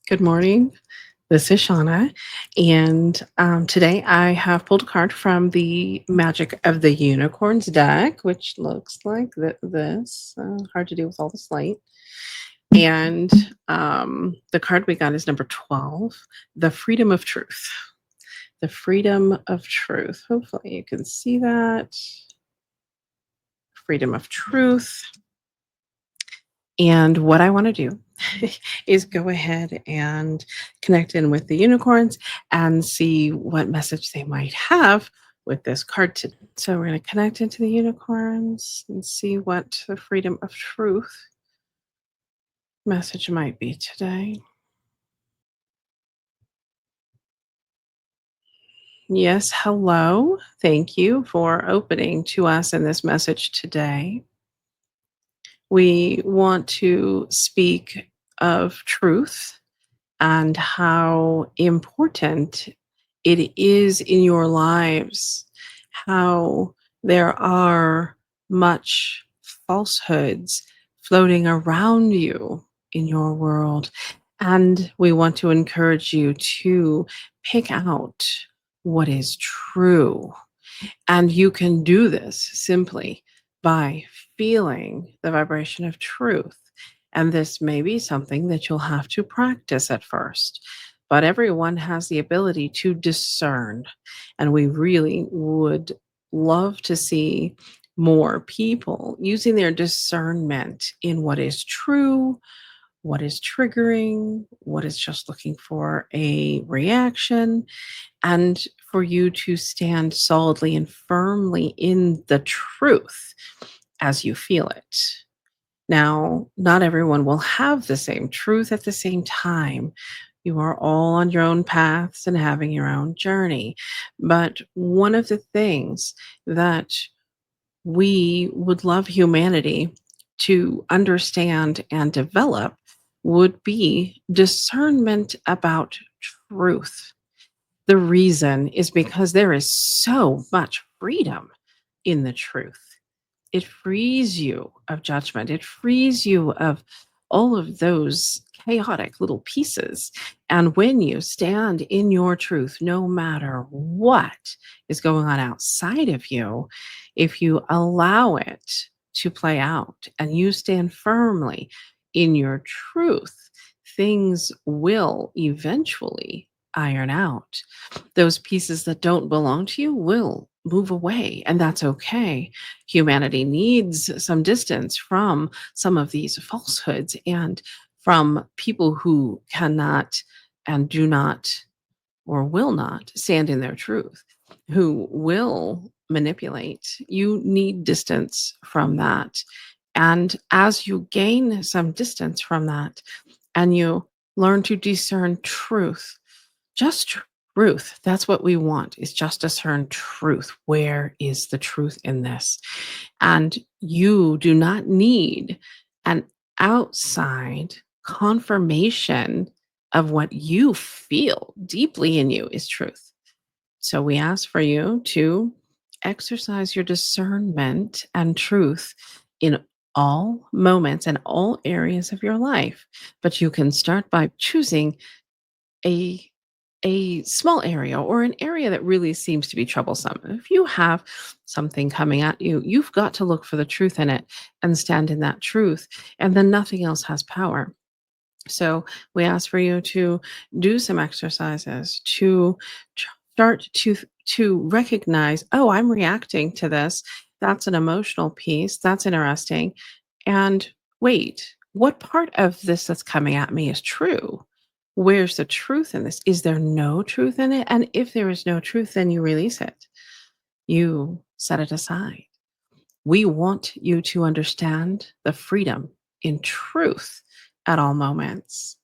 Good morning. This is Shauna, and today I have pulled a card from the Magic of the Unicorns deck, which looks like this. Hard to do with all this light. And the card we got is number 12, the freedom of truth. The freedom of truth. Hopefully, you can see that. Freedom of truth. And what I want to do is go ahead and connect in with the unicorns and see what message they might have with this card today. So we're going to connect into the unicorns and see what the freedom of truth message might be today. Yes, hello. Thank you for opening to us in this message today. We want to speak of truth and how important it is in your lives, how there are much falsehoods floating around you in your world. And we want to encourage you to pick out what is true. And you can do this simply by feeling the vibration of truth. And this may be something that you'll have to practice at first. But everyone has the ability to discern. And we really would love to see more people using their discernment in what is true, what is triggering, what is just looking for a reaction, and for you to stand solidly and firmly in the truth as you feel it. Now, not everyone will have the same truth at the same time. You are all on your own paths and having your own journey. But one of the things that we would love humanity to understand and develop would be discernment about truth. The reason is because there is so much freedom in the truth. It frees you of judgment. It frees you of all of those chaotic little pieces. And when you stand in your truth, no matter what is going on outside of you, if you allow it to play out and you stand firmly in your truth, things will eventually iron out. Those pieces that don't belong to you will move away, and that's okay. Humanity needs some distance from some of these falsehoods and from people who cannot and do not or will not stand in their truth, who will manipulate. You need distance from that. And as you gain some distance from that and you learn to discern truth, just truth. That's what we want is just discern truth. Where is the truth in this? And you do not need an outside confirmation of what you feel deeply in you is truth. So we ask for you to exercise your discernment and truth in all moments and all areas of your life. But you can start by choosing a a small area or an area that really seems to be troublesome. If you have something coming at you, you've got to look for the truth in it and stand in that truth, and then nothing else has power. So we ask for you to do some exercises to start to recognize, oh, I'm reacting to this. That's an emotional piece. That's interesting. And wait, what part of this that's coming at me is true? Where's the truth in this? Is there no truth in it? And if there is no truth, then you release it. You set it aside. We want you to understand the freedom in truth at all moments.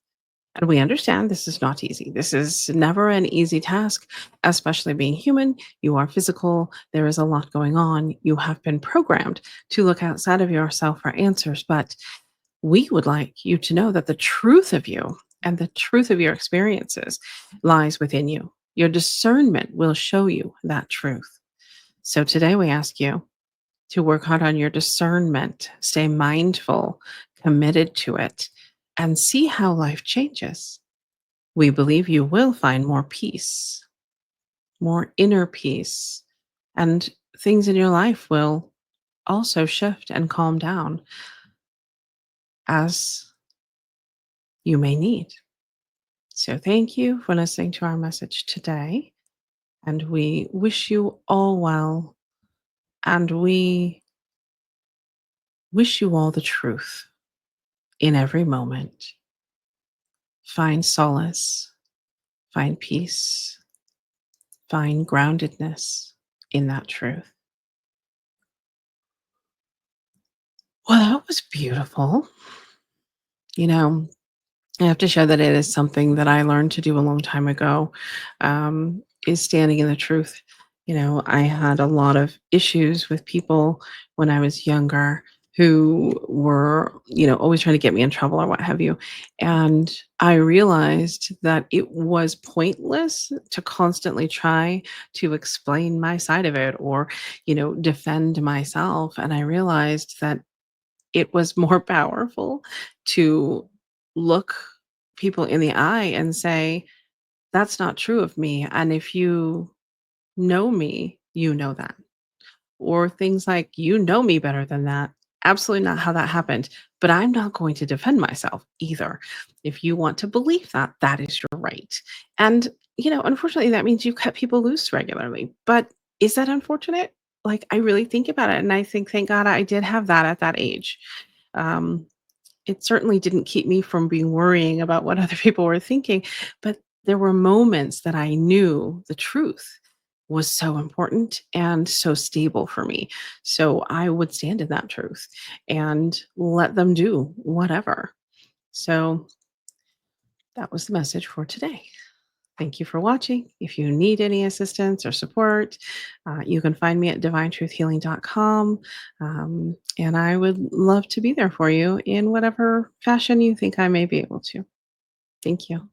And we understand this is not easy. This is never an easy task, especially being human. You are physical. There is a lot going on. You have been programmed to look outside of yourself for answers. But we would like you to know that the truth of you and the truth of your experiences lies within you. Your discernment will show you that truth. So today we ask you to work hard on your discernment, stay mindful, committed to it, and see how life changes. We believe you will find more peace, more inner peace, and things in your life will also shift and calm down as you may need. So, thank you for listening to our message today. And we wish you all well. And we wish you all the truth in every moment. Find solace, find peace, find groundedness in that truth. Well, that was beautiful. You know, I have to share that it is something that I learned to do a long time ago, is standing in the truth. I had a lot of issues with people when I was younger who were, always trying to get me in trouble or what have you. And I realized that it was pointless to constantly try to explain my side of it or, defend myself. And I realized that it was more powerful to look people in the eye and say, "That's not true of me, and if you know me, you know that." Or things like, "You know me better than that. Absolutely not how that happened, but I'm not going to defend myself either. If you want to believe that, that is your right." And, unfortunately, that means you cut people loose regularly, but is that unfortunate? Like, I really think about it, and I think, thank God I did have that at that age. Um, it certainly didn't keep me from being worrying about what other people were thinking, but there were moments that I knew the truth was so important and so stable for me. So I would stand in that truth and let them do whatever. So that was the message for today. Thank you for watching. If you need any assistance or support, you can find me at divinetruthhealing.com. And I would love to be there for you in whatever fashion you think I may be able to. Thank you.